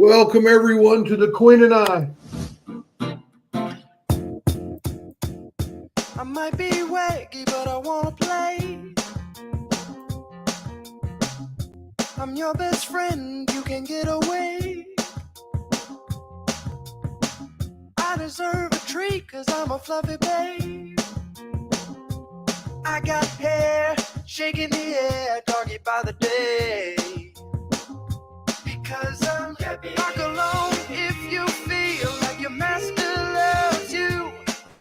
Welcome everyone to the Queen and I. I might be wacky, but I wanna play. I'm your best friend, you can get away. I deserve a treat, cause I'm a fluffy babe. I got hair shaking the air, doggy by the day. Because I'm happy. Rock alone if you feel like your master loves you.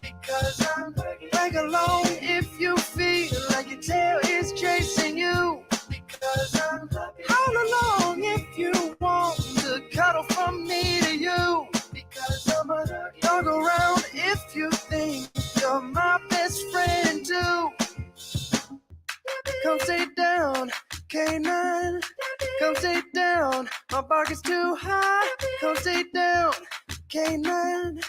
Because I'm drag along if you feel like your tail is chasing you. Because I'm howl along if you want to cuddle from me to you. Because I'm a dog around if you think you're my best friend too. Come stay down, K9. Come stay down, my bark is too high. Come stay down, K9.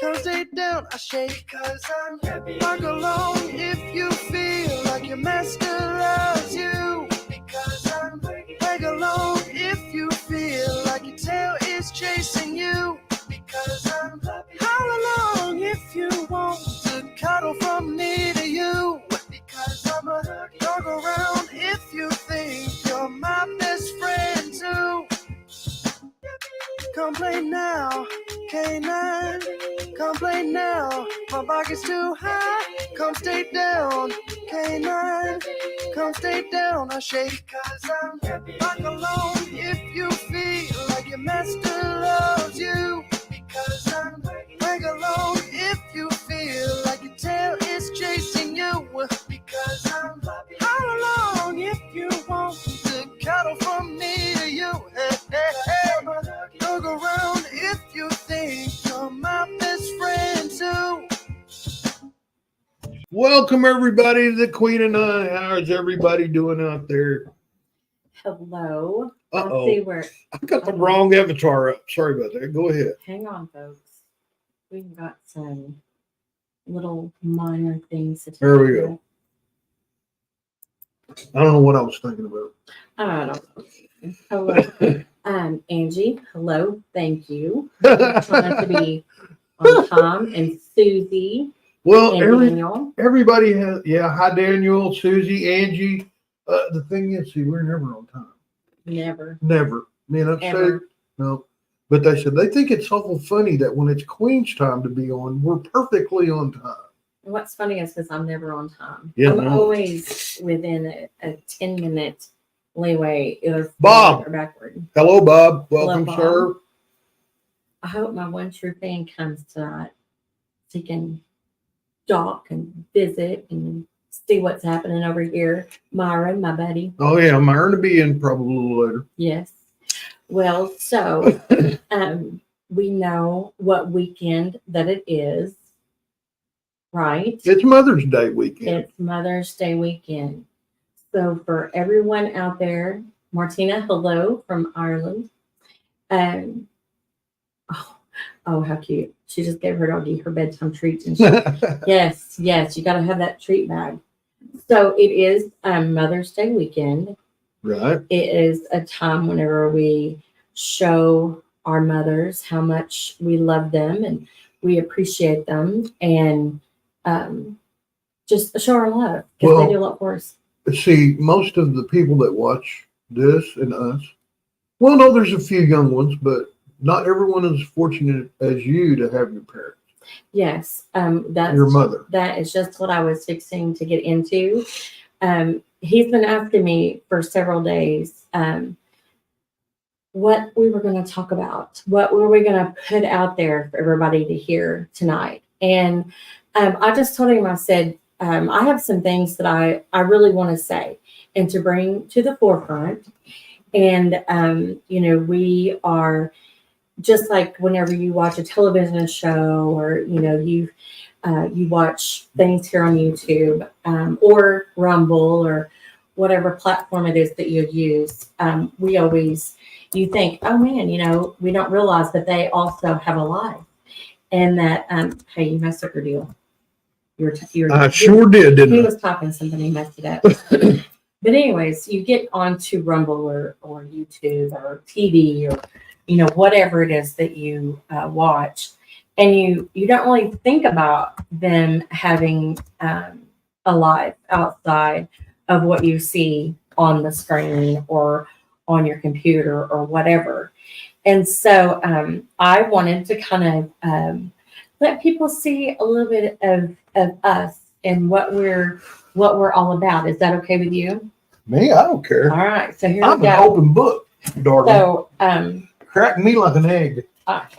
Come stay down, I shake cause I'm happy. Bark along if you feel like your master loves you. Because I'm drag along if you feel like your tail is chasing you. Because I'm howl along if you want to cuddle from me to you. Because I'm a dog around if you think you're my best friend too. Come play now, K9. Come play now, my bark is too high. Come stay down, K9. Come stay down, I shake cause I'm happy. Bark alone if you feel like your master loves you. Because I'm drag along if you feel like your tail is chasing you. Because I'm howl along if you want to cuddle from me to you. Hey, hey, hey. Look around if you think you're my best friend too. Welcome everybody to the Queen and I. How's everybody doing out there? Hello. Uh-oh. Let's see where. I got the wrong avatar up. Sorry about that. Go ahead. Hang on, folks. We've got some little minor things to There we talk go. I don't know what I was thinking about. I don't know. Hello. Angie, hello. Thank you. I'm trying to be on time. And Susie Well, and Daniel. everybody has, hi Daniel, Susie, Angie. The thing is, see, we're never on time. Never. Never. Me and Ever. no. But they said they think it's awful funny that when it's Queen's time to be on, we're perfectly on time. And what's funny is because I'm never on time. Yeah, I'm no. always within a 10-minute leeway, either Bob. forward or backward. Hello, Bob. Welcome, Bob. sir. I hope my one true fan comes tonight so he can dock and visit and see what's happening over here. Myron, my buddy. Oh, yeah. I'm earning to be in probably a little later. Yes. Well, so we know what weekend that it is, right? It's Mother's Day weekend. It's Mother's Day weekend. So for everyone out there, Martina, hello from Ireland. Oh, how cute. She just gave her doggy her bedtime treat. And yes, you got to have that treat bag. So it is Mother's Day weekend. Right. It is a time whenever we show our mothers how much we love them and we appreciate them and just show our love because they do a lot for us. See, most of the people that watch this and us, well, no, there's a few young ones, but not everyone is fortunate as you to have your parents. Yes, that's your mother. That is just what I was fixing to get into. He's been asking me for several days what we were going to talk about, what were we going to put out there for everybody to hear tonight. And I just told him, I said, I have some things that I really want to say and to bring to the forefront. And, we are just like whenever you watch a television show or, you watch things here on YouTube or Rumble or whatever platform it is that you use. You think, oh man, we don't realize that they also have a life and that, hey, you messed up your deal. I sure did, didn't I? He was talking something, he messed it up. But anyways, you get onto Rumble or YouTube or TV or whatever it is that you watch, and you don't really think about them having a life outside of what you see on the screen or on your computer or whatever. And so I wanted to kind of let people see a little bit of us and what we're all about. Is that okay with you? Me, I don't care. All right. So here I'm we an go. open book, darling. So Crack me like an egg.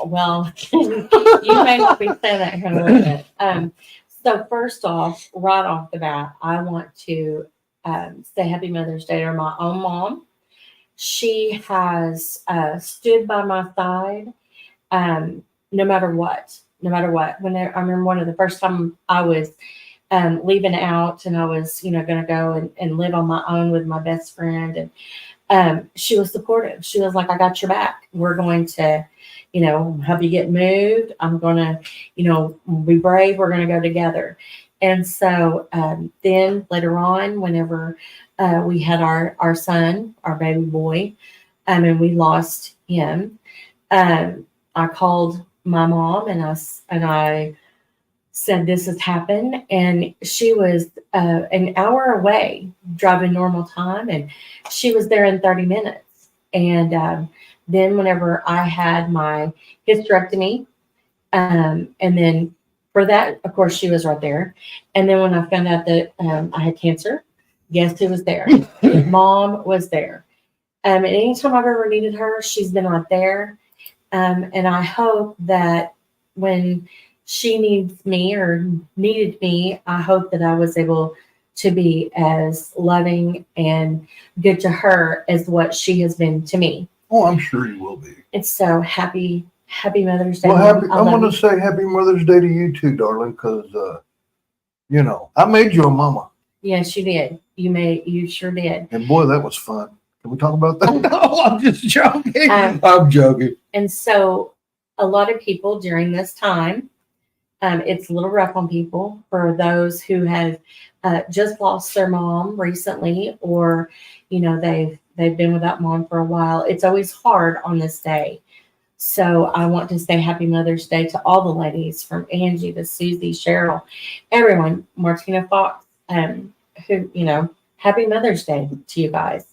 well, you may not be saying that here in a little bit. So first off, right off the bat, I want to say Happy Mother's Day to my own mom. She has stood by my side no matter what. When I remember one of the first time I was leaving out, and I was, going to go and live on my own with my best friend, and she was supportive. She was like, "I got your back. We're going to, help you get moved. I'm going to, be brave. We're going to go together." And so then later on, whenever we had our son, our baby boy, and we lost him, I called my mom and I said, "This has happened." And she was an hour away driving normal time, and she was there in 30 minutes. And then whenever I had my hysterectomy, and then for that, of course, she was right there. And then when I found out that I had cancer, guess who was there? Mom was there. And anytime I've ever needed her, she's been right there. And I hope that when she needs me or needed me, I hope that I was able to be as loving and good to her as what she has been to me. Oh, I'm sure you will be. And so happy Mother's Day. Well, Mom. I want to say Happy Mother's Day to you too, darling, because, I made you a mama. Yes, you did. You sure did. And boy, that was fun. Can we talk about that? No, I'm just joking. Um, I'm joking. And so a lot of people during this time, it's a little rough on people for those who have just lost their mom recently, or, they've been without mom for a while. It's always hard on this day. So I want to say Happy Mother's Day to all the ladies, from Angie to Susie, Cheryl, everyone, Martina Fox, who, Happy Mother's Day to you guys.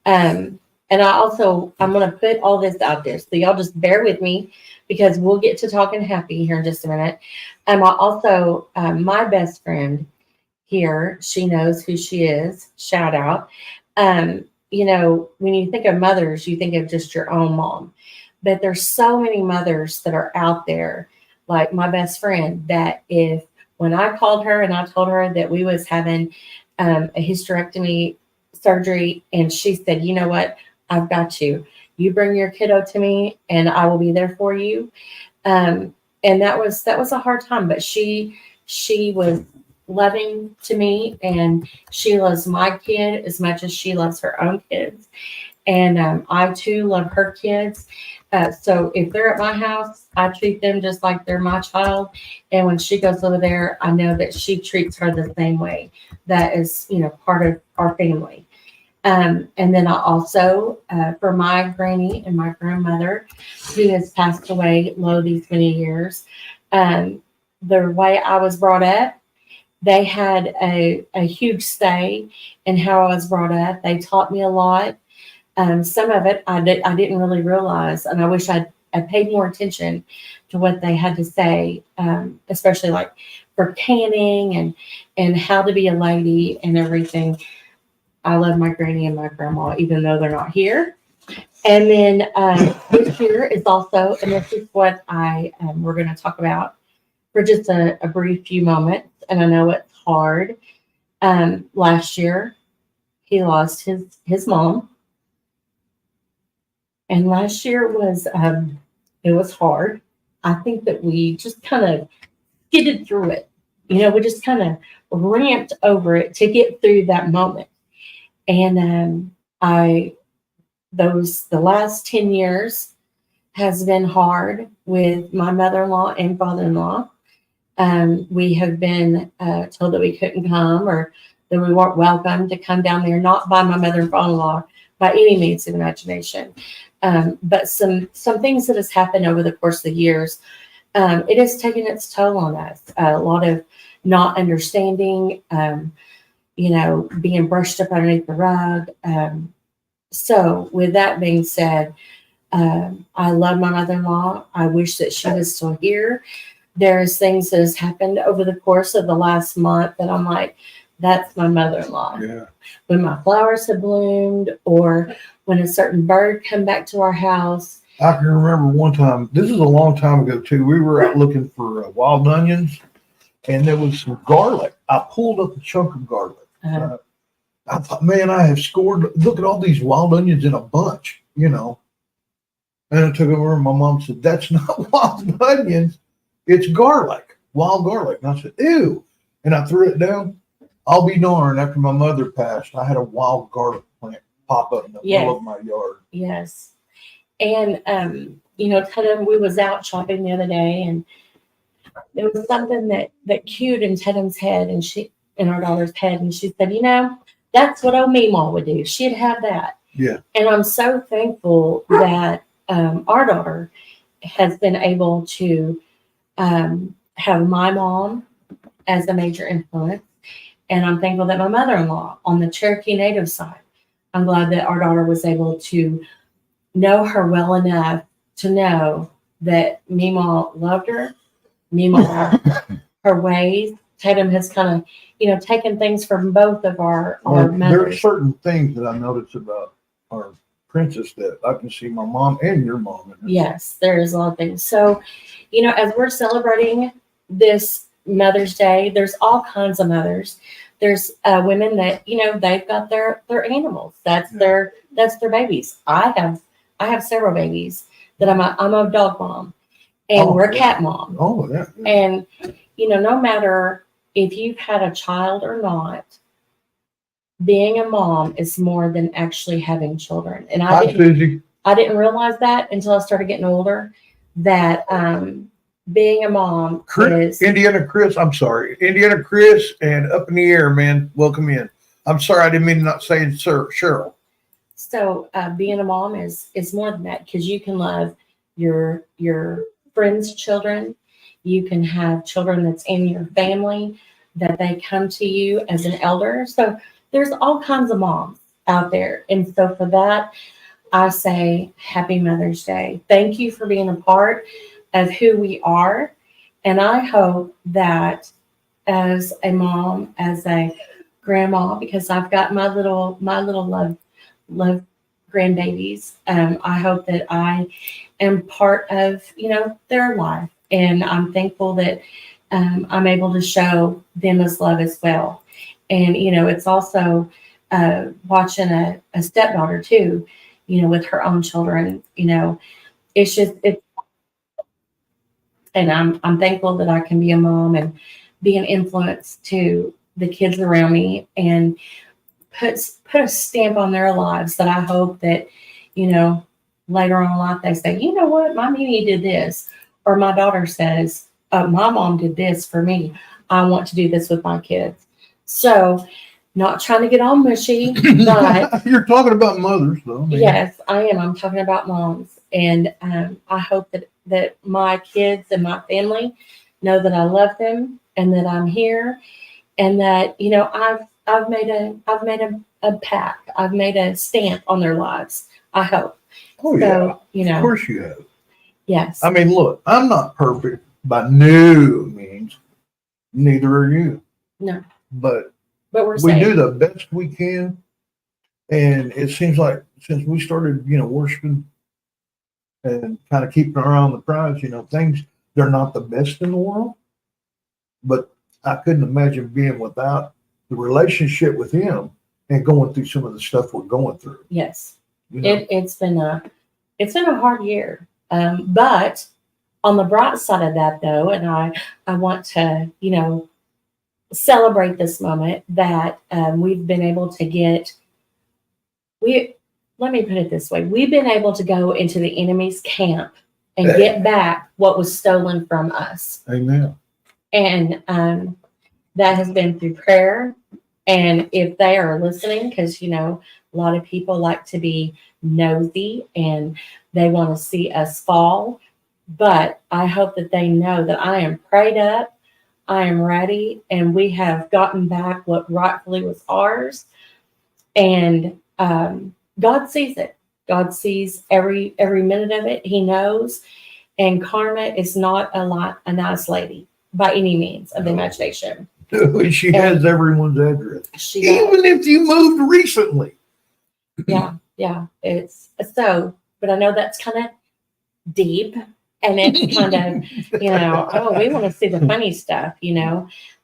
And I'm going to put all this out there. So y'all just bear with me, because we'll get to talking happy here in just a minute. My best friend here, she knows who she is. Shout out. When you think of mothers, you think of just your own mom. But there's so many mothers that are out there, like my best friend, that when I called her and I told her that we was having a hysterectomy surgery, and she said, "You know what? I've got you. You bring your kiddo to me and I will be there for you." And that was a hard time, but she was loving to me, and she loves my kid as much as she loves her own kids. And I too love her kids. So if they're at my house, I treat them just like they're my child. And when she goes over there, I know that she treats her the same way. That is, part of our family. And then I also, for my granny and my grandmother, who has passed away these many years, the way I was brought up, they had a huge say in how I was brought up. They taught me a lot. Some of it I didn't really realize, and I wish I paid more attention to what they had to say, especially like for canning and how to be a lady and everything. I love my granny and my grandma, even though they're not here. And then this year is also, and this is what we're going to talk about for just a brief few moments. And I know it's hard. Last year, he lost his mom. And last year it was hard. I think that we just kind of skidded through it. We just kind of ramped over it to get through that moment. And the last 10 years has been hard with my mother-in-law and father-in-law. We have been told that we couldn't come, or that we weren't welcome to come down there, not by my mother and father-in-law by any means of imagination. But some things that has happened over the course of the years, it has taken its toll on us. A lot of not understanding, being brushed up underneath the rug. So with that being said, I love my mother-in-law. I wish that she was still here. There's things that has happened over the course of the last month that I'm like, that's my mother-in-law. Yeah. When my flowers have bloomed, or when a certain bird come back to our house. I can remember one time, this is a long time ago too, we were out looking for wild onions and there was some garlic. I pulled up a chunk of garlic. I thought, man, I have scored. Look at all these wild onions in a bunch, And I took it over and my mom said, that's not wild onions. It's garlic, wild garlic. And I said, ew. And I threw it down. I'll be darned, after my mother passed, I had a wild garlic plant pop up in the middle of my yard. Yes. And, Tatum, we was out shopping the other day, and there was something that cued in Tatum's head, and in our daughter's head, and she said, that's what old Meemaw would do. She'd have that. Yeah. And I'm so thankful that our daughter has been able to have my mom as a major influence. And I'm thankful that my mother-in-law on the Cherokee Native side, I'm glad that our daughter was able to know her well enough to know that Meemaw loved her. Meemaw, her ways. Tatum has kind of, taken things from both of our There are mothers. certain things that I noticed about our princess that I can see my mom and your mom in her. Yes, there is a lot of things. So, as we're celebrating this Mother's Day, there's all kinds of mothers. There's women that they've got their animals. That's their babies. I have several babies that I'm a dog mom, and we're a cat mom. Oh yeah. And no matter if you've had a child or not, being a mom is more than actually having children. And Hi, Susie. I didn't realize that until I started getting older, that being a mom is Indiana Chris, and Up in the Air, man. Welcome in. I'm sorry, I didn't mean to not say Sir Cheryl. So being a mom is more than that, because you can love your friends' children. You can have children that's in your family that they come to you as an elder. So there's all kinds of moms out there. And so for that, I say happy Mother's Day. Thank you for being a part of who we are. And I hope that as a mom, as a grandma, because I've got my little love grandbabies, I hope that I am part of, their life. And I'm thankful that I'm able to show them as love as well. And, it's also watching a stepdaughter too, with her own children, and I'm thankful that I can be a mom and be an influence to the kids around me, and put a stamp on their lives that I hope that, later on in life they say, you know what, my Mimi did this, or my daughter says, my mom did this for me. I want to do this with my kids. So, not trying to get all mushy, but you're talking about mothers, though. Man. Yes, I am. I'm talking about moms, and I hope that my kids and my family know that I love them and that I'm here, and that I've made a pact. I've made a stamp on their lives. I hope. Oh so, yeah, of course you have. Yes. I mean, look, I'm not perfect by no means. Neither are you. No. But we're we do the best we can. And it seems like since we started, worshiping and kind of keeping our eye on the prize, things, they're not the best in the world. But I couldn't imagine being without the relationship with him and going through some of the stuff we're going through. Yes. It's been a hard year. But on the bright side of that, though, and I want to, celebrate this moment that we've been able to let me put it this way. We've been able to go into the enemy's camp and get back what was stolen from us. Amen. And that has been through prayer, And if they are listening, because, a lot of people like to be nosy and they want to see us fall. But I hope that they know that I am prayed up, I am ready, and we have gotten back what rightfully was ours. And God sees it. God sees every minute of it. He knows. And Karma is not a nice lady by any means of the imagination. She has everyone's address. She does. Even if you moved recently. Yeah. It's so, but I know that's kind of deep, and it's kind of, oh, we want to see the funny stuff,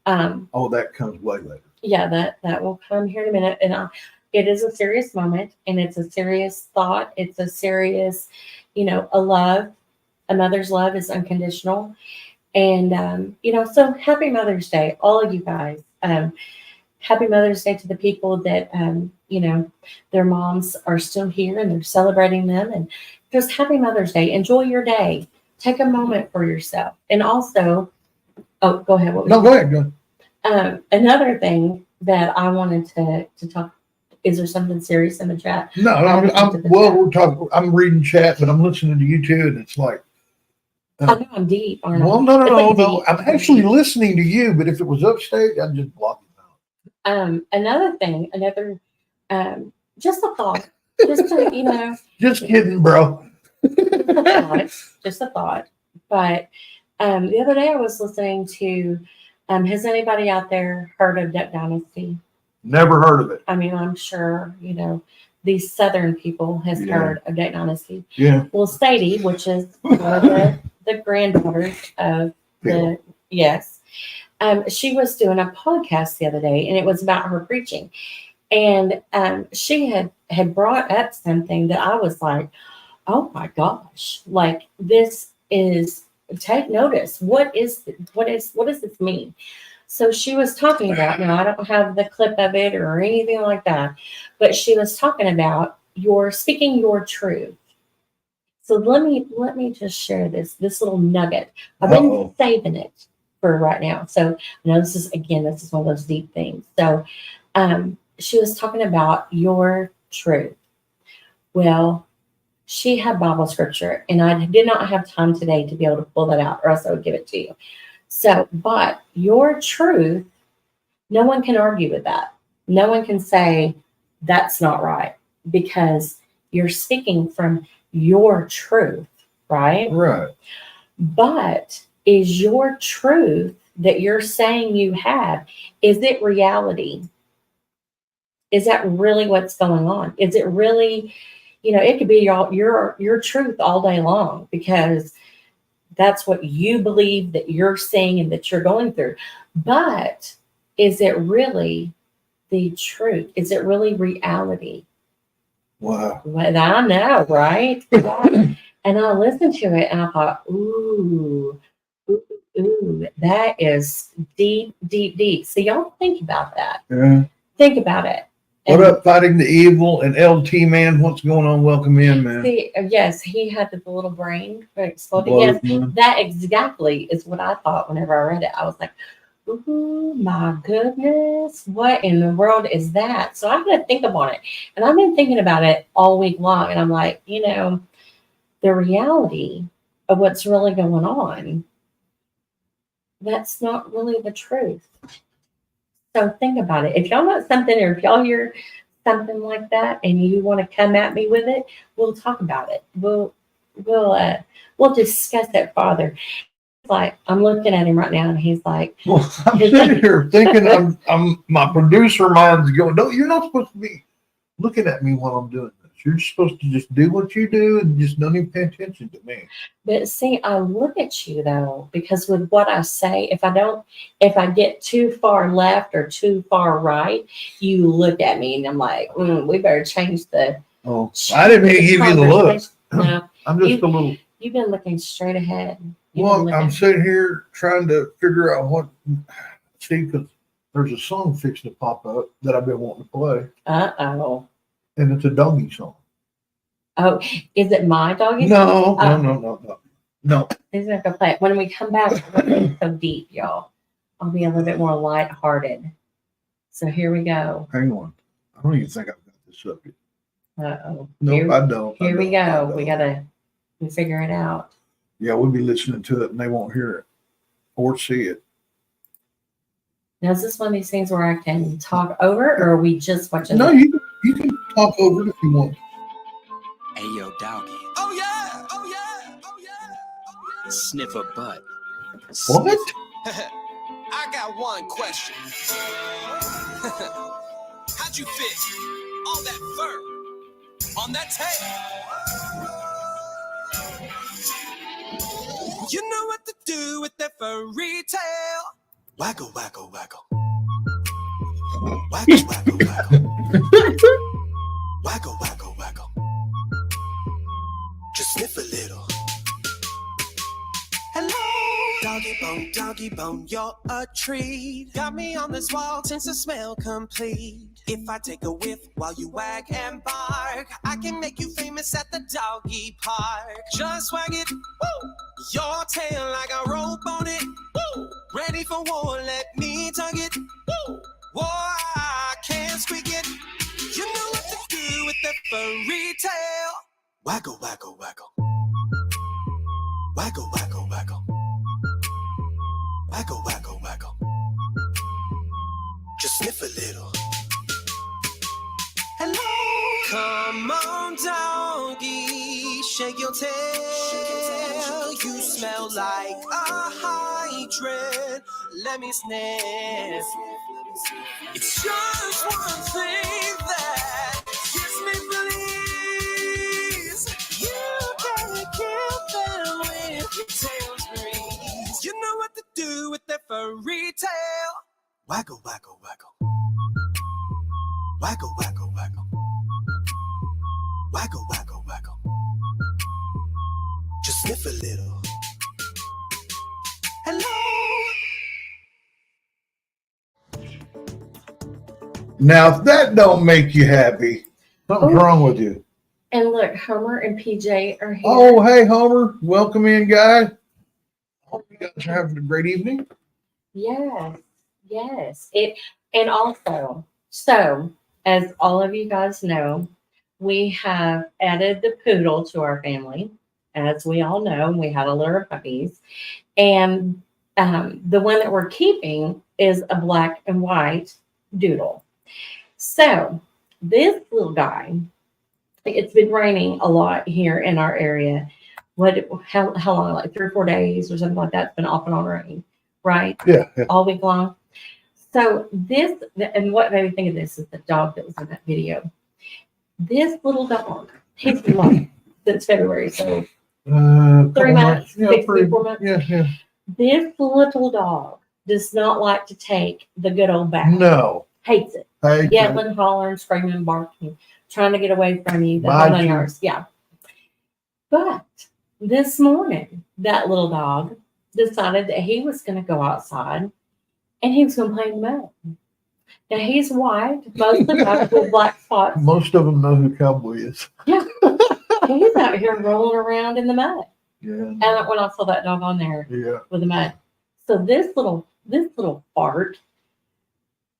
Oh, that comes way later. Yeah, that will come here in a minute. And it is a serious moment, and it's a serious thought. It's a serious, a love. A mother's love is unconditional. And, so happy Mother's Day, all of you guys. Happy Mother's Day to the people that, their moms are still here and they're celebrating them. And just happy Mother's Day. Enjoy your day. Take a moment for yourself. And also, oh, go ahead. No, go ahead. Another thing that I wanted to talk, is there something serious in the chat? No, I'm reading chat, but I'm listening to you too, and it's like, I know I'm deep, aren't I? well, no. Deep. I'm actually listening to you, but if it was upstage, I'd just block it out. Another thing, just a thought, just to, Just kidding, bro. just a thought. But the other day I was listening to, has anybody out there heard of Duck Dynasty? Never heard of it. I mean, I'm sure, these Southern people has heard of Duck Dynasty. Yeah. Well, Sadie, which is one of the granddaughters of yes. She was doing a podcast the other day, and it was about her preaching. And she had brought up something that I was like, oh my gosh, like this is, take notice. What does this mean? So she was talking about, now I don't have the clip of it or anything like that, but she was talking about speaking your truth. So let me just share this little nugget. I've been saving it for right now. So I know this is one of those deep things. So she was talking about your truth. Well, she had Bible scripture, and I did not have time today to be able to pull that out, or else I would give it to you. So, but your truth, no one can argue with that. No one can say that's not right, because you're speaking from your truth, right? Right. But is your truth that you're saying you have, is it reality? Is that really what's going on? Is it really, it could be your truth all day long, because that's what you believe that you're seeing and that you're going through. But is it really the truth? Is it really reality? Wow. Well, I know, right? And I listened to it and I thought, ooh, that is deep, deep, deep. So y'all think about that. Yeah. Think about it. What up, Fighting the Evil and LT Man? What's going on? Welcome in, man. See, yes, he had the little brain exploding. Yes, that exactly is what I thought whenever I read it. I was like, ooh, my goodness, what in the world is that? So I had to think about it. And I've been thinking about it all week long. And I'm like, the reality of what's really going on, that's not really the truth. So think about it. If y'all know something, or if y'all hear something like that and you want to come at me with it, we'll talk about it. We'll discuss it farther. Like, I'm looking at him right now and he's like, well, I'm sitting here thinking I'm my producer mind's going, no, you're not supposed to be looking at me while I'm doing this. You're supposed to just do what you do and just don't even pay attention to me. But see, I look at you though, because with what I say, if I get too far left or too far right, you look at me and I'm like, we better change the. Oh, I didn't even give you the look. No, I'm just a little. You've been looking straight ahead. I'm sitting here trying to figure out what. See, because there's a song fixing to pop up that I've been wanting to play. Uh-oh. And it's a doggy song. Oh, is it my doggy song? No. He's not gonna play it. When we come back, we're going to be so deep, y'all. I'll be a little bit more lighthearted. So here we go. Hang on. I don't even think I've got this up yet. Uh-oh. Nope, Here- I don't. Here we I go. don't. We figure it out. Yeah, we'll be listening to it and they won't hear it or see it. Now, is this one of these things where I can talk over, or are we just watching? No, you can talk over it if you want. Hey yo, doggy, Oh yeah, oh yeah, oh yeah, oh yeah. sniff a butt. What? I got one question. How'd you fit all that fur on that tail? You know what to do with that furry tail. Waggle, waggle, waggle. Waggle, waggle, waggle. Waggle, waggle, waggle. Just sniff a little. Hello, doggy bone, you're a treat. Got me on this wall since the smell complete. If I take a whiff while you wag and bark, I can make you famous at the doggy park. Just wag it, woo! Your tail like a rope on it, woo! Ready for war, let me tug it, woo! Whoa, I can't squeak it. You know what to do with that furry tail. Waggle, waggle, waggle. Waggle, waggle, waggle. Waggle, waggle, waggle. Just sniff a little. Hello. Come on, doggy. Shake your tail. You smell like a hydrant. Let me sniff. It's just one thing that gets me please. You gotta kill them with your tail's grease. You know what to do with that furry tail. Waggle, waggle, waggle. Waggle, waggle, waggle. Waggle, waggle, waggle. Just sniff a little. Hello. Now, if that don't make you happy, something's wrong with you. And look, Homer and PJ are here. Oh, hey, Homer. Welcome in, guys. Hope you guys are having a great evening. Yes. And also, so as all of you guys know, we have added the poodle to our family. As we all know, we had a litter of puppies. And the one that we're keeping is a black and white doodle. So this little guy, it's been raining a lot here in our area. How long? Like 3 or 4 days or something like that. It's been off and on rain, right? Yeah. All week long. So this, and what made me think of this is the dog that was in that video. This little dog, he's been alive since February, so 3 months, Yeah, 6 to 4 months. Yeah. This little dog does not like to take the good old bath. No. Hates it. Hey, Yelling, hollering, screaming, barking, trying to get away from you. The Bite whole 9 you. yards. Yeah. But this morning, that little dog decided that he was going to go outside and he was going to play in the mud. Now he's white, mostly white with black spots. most of them know who Cowboy is. He's out here rolling around in the mud. Yeah. And when I saw that dog on there Yeah. with the mud, so this little fart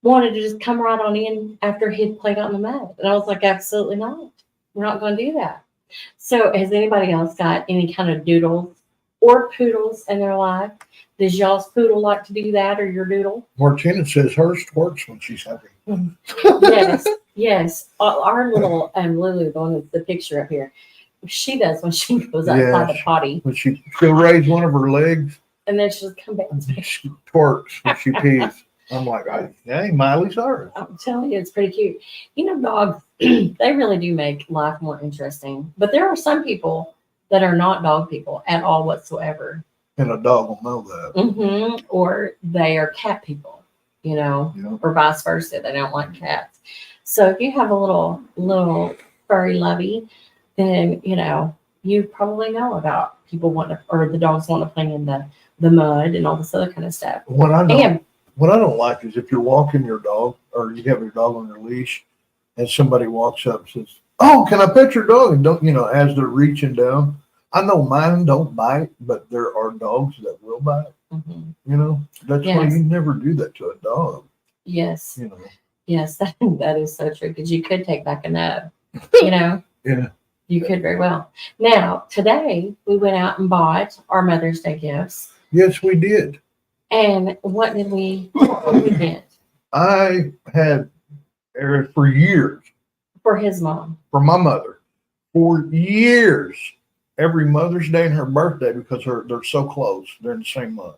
wanted to just come right on in after he'd played out in the mud, and I was like, absolutely not. We're not going to do that. So, has anybody else got any kind of doodles or poodles in their life? Does y'all's poodle like to do that, or your doodle? Martina says hers twerks when she's happy. Yes. Our little Lulu, the one that's the picture up here, she does when she goes outside the Yes. potty, When she'll raise one of her legs, and then she'll come back. she twerks when she pees. I'm like, hey, Miley Cyrus. I'm telling you, it's pretty cute. You know, dogs, they really do make life more interesting. But there are some people that are not dog people at all whatsoever. And a dog will know that. Or they are cat people, you know, Yeah. or vice versa. They don't like cats. So if you have a little furry lovey, then, you know, you probably know about people want to, or the dogs want to play in the mud and all this other kind of stuff. What I And don't like is if you're walking your dog or you have your dog on your leash and somebody walks up and says, oh, can I pet your dog? And don't, as they're reaching down. I know mine don't bite, but there are dogs that will bite. mhm. That's why Yes. you never do that to a dog. Yes. Yes, that is so true because you could take back a nub, Yeah. You could very well. Now, today we went out and bought our Mother's Day gifts. Yes, we did. And what did we get I had for years, for his mom? for my mother, for years, every Mother's Day and her birthday, because they're so close, they're in the same month,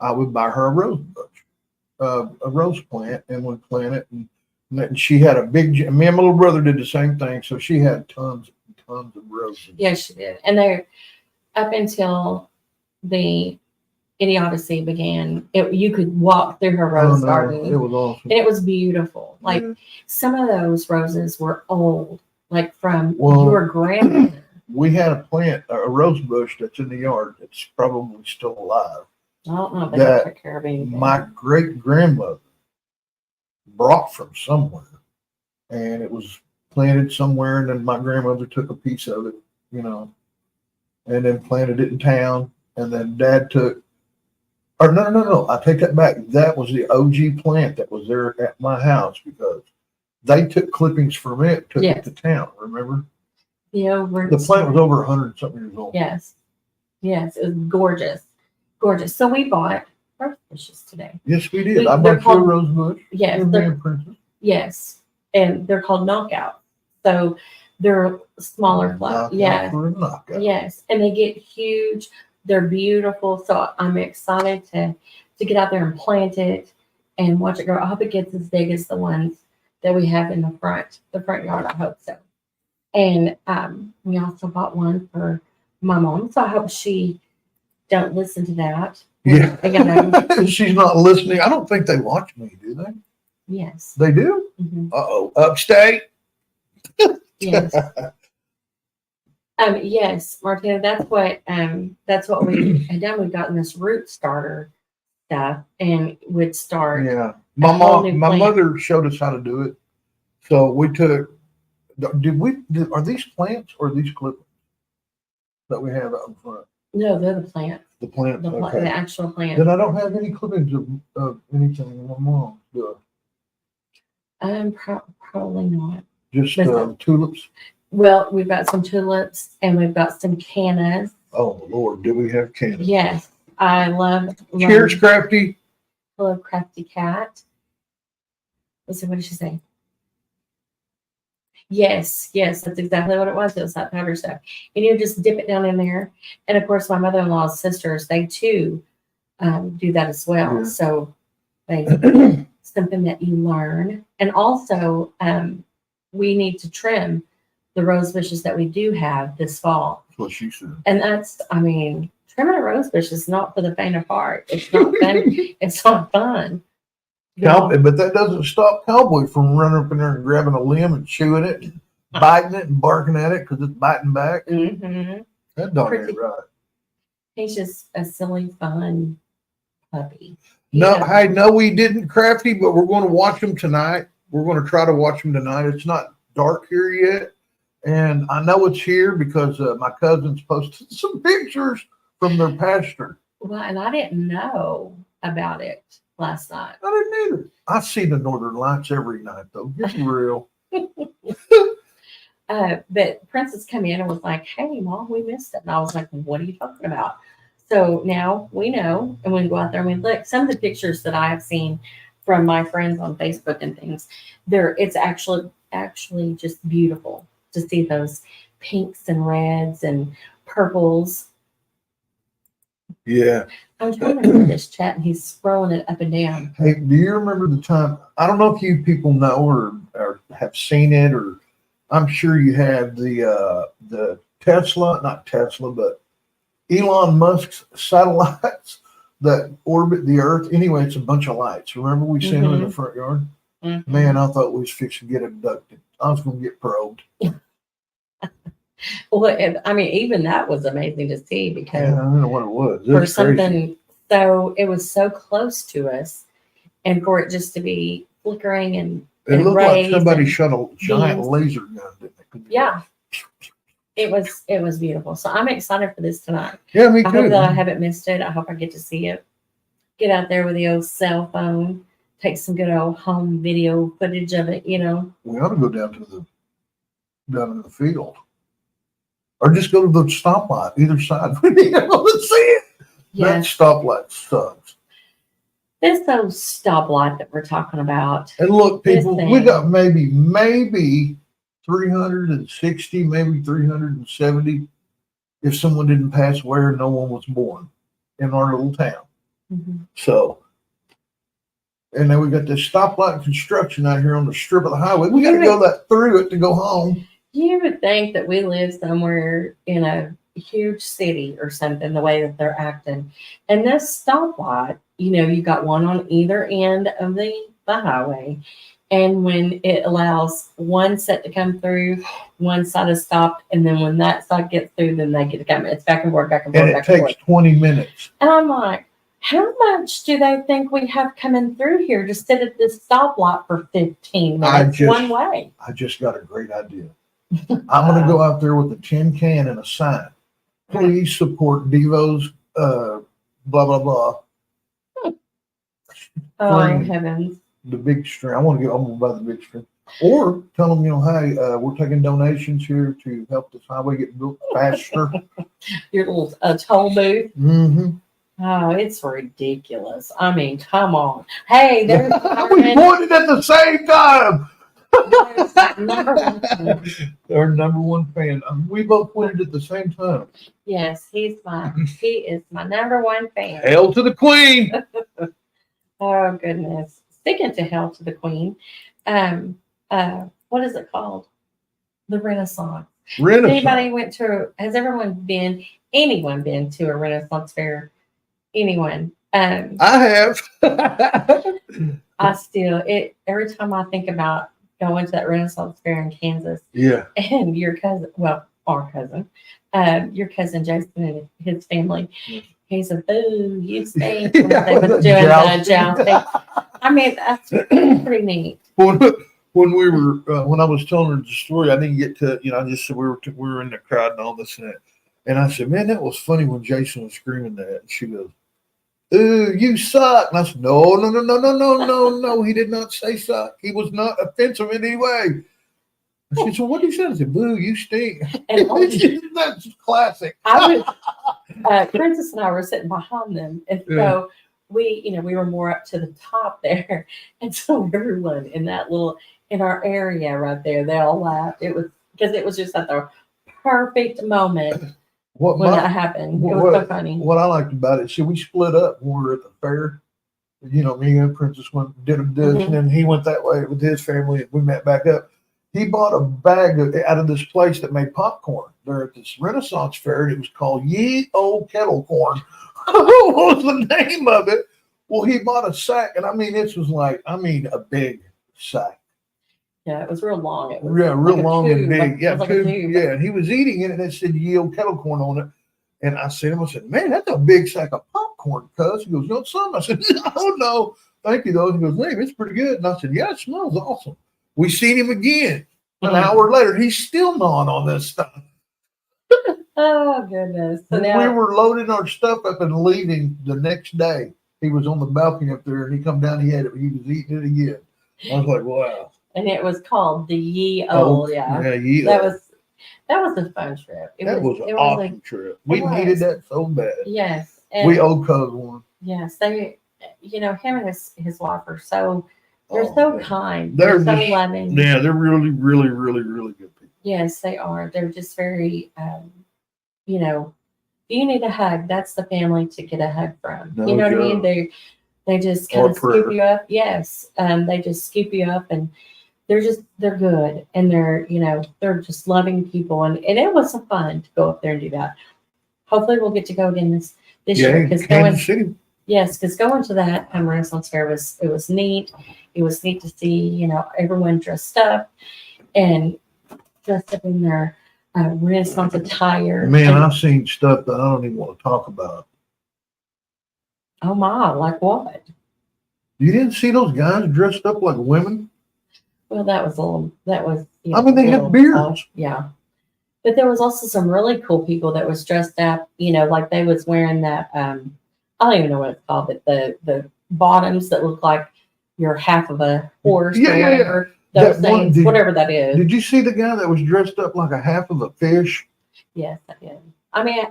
I would buy her a rose bush, a rose plant, and would plant it. And she had a big, me and my little brother did the same thing. So she had tons and tons of roses. Yes, she did. And they're up until the idiocy began. You could walk through her rose garden. It was awesome. And it was beautiful. Like some of those roses were old, like from Well, your grandmother. We had a plant, a rose bush that's in the yard. It's probably still alive. I don't know if they That took care of anything. My great grandmother brought from somewhere, and it was planted somewhere, and then my grandmother took a piece of it, and then planted it in town, and then Dad took. Or no, I take that back. That was the OG plant that was there at my house because they took clippings from it, took it to town. Remember? The plant was over 100-something years old. Yes, it was gorgeous. So we bought rose bushes today. Yes, we did. I bought you a rose bush. Yes, Princess. And they're called knockout. So they're smaller flowers. Yeah. Yes, and they get huge. They're beautiful. So I'm excited to get out there and plant it and watch it grow. I hope it gets as big as the ones that we have in the front yard. I hope so. And we also bought one for my mom. So I hope she don't listen to that. Yeah. She's not listening. I don't think they watch me, do they? Yes. They do? Mm-hmm. Uh-oh. Upstate? Yes. Yes, Martina, that's what we had done. We've gotten this root starter stuff and would start. Yeah. My mother showed us how to do it. So we took, are these plants or are these clippings that we have out in front? No, they're the plants. The plants, The actual plant. Then I don't have any clippings of anything in my mom, do I? Probably not. Just tulips? Well, we've got some tulips and we've got some cannas. Oh, Lord, do we have cannas? Yes, I love. Cheers, Crafty. Hello, Crafty Cat. Let's see, what did she say? Yes, that's exactly what it was. It was that powder stuff. And you just dip it down in there. And of course, my mother-in-law's sisters, they too do that as well. Yeah. So something that you learn. And also, we need to trim the rose bushes that we do have this fall. That's what she said. And trimming a rose bush is not for the faint of heart. It's not fun. It's not fun. But that doesn't stop Cowboy from running up in there and grabbing a limb and chewing it, and biting it and barking at it because it's biting back. Mm-hmm. That dog ain't right. He's just a silly, fun puppy. No, we didn't, Crafty, but we're going to watch them tonight. We're going to try to watch them tonight. It's not dark here yet. And I know it's here because my cousins posted some pictures from their pasture. Well, and I didn't know about it last night. I didn't either. I see the Northern Lights every night, though. Get real. But Princess came in and was like, "Hey, Mom, we missed it." And I was like, "What are you talking about?" So now we know, and we can go out there and we look. Some of the pictures that I have seen from my friends on Facebook and things, it's actually just beautiful to see those pinks and reds and purples. Yeah. I'm trying to read this chat and he's scrolling it up and down. Hey, do you remember the time? I don't know if you people know or have seen it, or I'm sure you have the Tesla, not Tesla, but Elon Musk's satellites that orbit the Earth. Anyway, it's a bunch of lights. Remember we seen them in the front yard? Mm-hmm. Man, I thought we was fixing to get abducted. I was going to get probed. Well, even that was amazing to see because I don't know what it was. It for was something so it was so close to us, and for it just to be flickering and it looked like somebody and shot a giant beams. laser gun, didn't it? Yeah, it was beautiful. So I'm excited for this tonight. Yeah, me I hope too. that I haven't missed it. I hope I get to see it. Get out there with the old cell phone take some good old home video footage of it, you know. We ought to go down in the field. Or just go to the stoplight, either side. We need to be able to see it. That Yes, stoplight sucks. this old stoplight that we're talking about. And look, people, This we thing. got maybe 360, maybe 370 if someone didn't pass where no one was born in our little town. Mhm. So, and then we got this stoplight construction out here on the strip of the highway. We got to go that through it to go home. You would think that we live somewhere in a huge city or something, the way that they're acting. And this stoplight, you know, you got one on either end of the highway. And when it allows one set to come through, one side is stopped. And then when that side gets through, then they get to come. It's back and forth, back and forth, And it back and forth. takes 20 minutes. And I'm like, how much do they think we have coming through here to sit at this stoplight for 15 minutes one way? I just got a great idea. I'm going to go out there with a tin can and a sign. Please support Devo's, blah, blah, blah. Oh, Green. heavens. The big string. I'm going to buy the big string. Or tell them, hey, we're taking donations here to help this highway get built faster. Your little toll booth. Mm-hmm. Oh, it's ridiculous. I mean, come on. Hey, there's We pointed at the same time. number one fan. Our number one fan. We both pointed at the same time. Yes, he is my number one fan. Hail to the Queen. Oh goodness. Speaking to Hell to the Queen, what is it called? The Renaissance. Renaissance. Has anyone been to a Renaissance fair? Anyone? I have. Every time I think about going to that Renaissance fair in Kansas Yeah. and your cousin, our cousin, your cousin Jason and his family, he's a boo, you stink. When they was doing the jousting. I mean, that's pretty neat. When we were, when I was telling her the story, I didn't get to, I just said we were in the crowd and all this and that. And I said, man, that was funny when Jason was screaming that. And she goes, ooh, you suck. And I said, no. He did not say suck. He was not offensive in any way. She said, what did he say? I said, boo, you stink. And That's classic. Princess and I were sitting behind them. And so we were more up to the top there. And so everyone in our area right there, they all laughed. It was just at the perfect moment when that happened. It was so funny. What I liked about it, see, we split up when we were at the fair. Me and Princess did a ditch, and then he went that way with his family, and we met back up. He bought a bag out of this place that made popcorn. They're at this Renaissance fair, and it was called Ye Old Kettle Corn. What was the name of it? Well, he bought a sack, and this was a big sack. Yeah, it was real long. It was real like long and big. It was like a tube. Yeah, and he was eating it, and it said Ye Old Kettle Corn on it. And I said, man, that's a big sack of popcorn, cuz. He goes, you want some? I said, no, thank you, though. He goes, hey, it's pretty good. And I said, yeah, it smells awesome. We seen him again. An hour later, he's still gnawing on this stuff. Oh, goodness. So We were loading our stuff up and leaving the next day. He was on the balcony up there, and he come down, he was eating it again. I was like, wow. And it was called the Ye Old, yeah. Ye That Old. was a fun trip. That was an awesome trip. We needed that so bad. Yes. We owe Cuz one. Yes. They, him and his wife are they're Oh, so man. kind. They're They're so just- loving. Yeah, they're really, really, really, really good people. Yes, they are. They're just very, if you need a hug, that's the family to get a hug from. No You know what I joke. mean? They just Or kind of prayer. scoop you up. Yes. They just scoop you up, and they're good, and they're just loving people. And it was some fun to go up there and do that. Hopefully we'll get to go again this year. Yeah, Because Kansas City. going to that Renaissance fair was neat. It was neat to see, everyone dressed up in their Renaissance attire. Man, And- I've seen stuff that I don't even want to talk about. oh my, like what? You didn't see those guys dressed up like women? Well, that was. They have beards. Yeah. But there was also some really cool people that was dressed up, like they was wearing that, I don't even know what it's called, but the bottoms that look like you're half of a horse Yeah, or yeah, yeah. whatever. Those That one things, did- whatever that is. Did you see the guy that was dressed up like a half of a fish? Yes, I did. I mean,